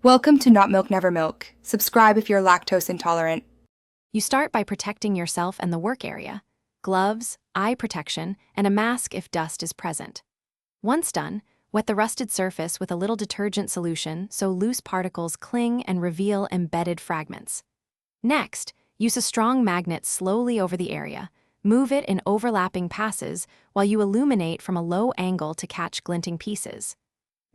Welcome to Not Milk Never Milk. Subscribe if you're lactose intolerant. You start by protecting yourself and the work area. Gloves, eye protection, and a mask if dust is present. Once done, wet the rusted surface with a little detergent solution so loose particles cling and reveal embedded fragments. Next, use a strong magnet slowly over the area. Move it in overlapping passes while you illuminate from a low angle to catch glinting pieces.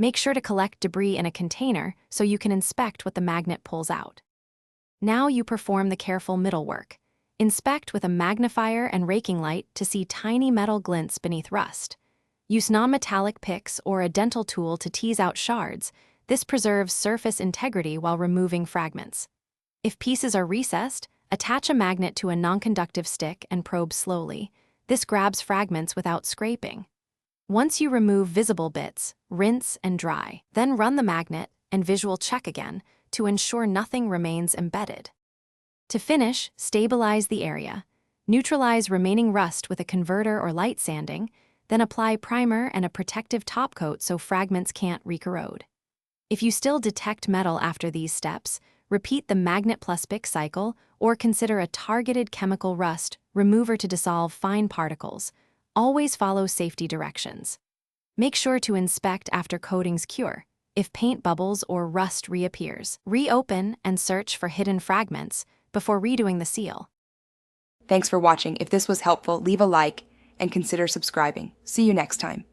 Make sure to collect debris in a container so you can inspect what the magnet pulls out. Now you perform the careful middle work. Inspect with a magnifier and raking light to see tiny metal glints beneath rust. Use non-metallic picks or a dental tool to tease out shards. This preserves surface integrity while removing fragments. If pieces are recessed, attach a magnet to a non-conductive stick and probe slowly. This grabs fragments without scraping. Once you remove visible bits, rinse and dry. Then run the magnet and visual check again to ensure nothing remains embedded. To finish, stabilize the area. Neutralize remaining rust with a converter or light sanding, then apply primer and a protective top coat so fragments can't recorrode. If you still detect metal after these steps, repeat the magnet plus pick cycle or consider a targeted chemical rust remover to dissolve fine particles. Always follow safety directions. Make sure to inspect after coatings cure. If paint bubbles or rust reappears, reopen and search for hidden fragments before redoing the seal. Thanks for watching. If this was helpful, leave a like and consider subscribing. See you next time.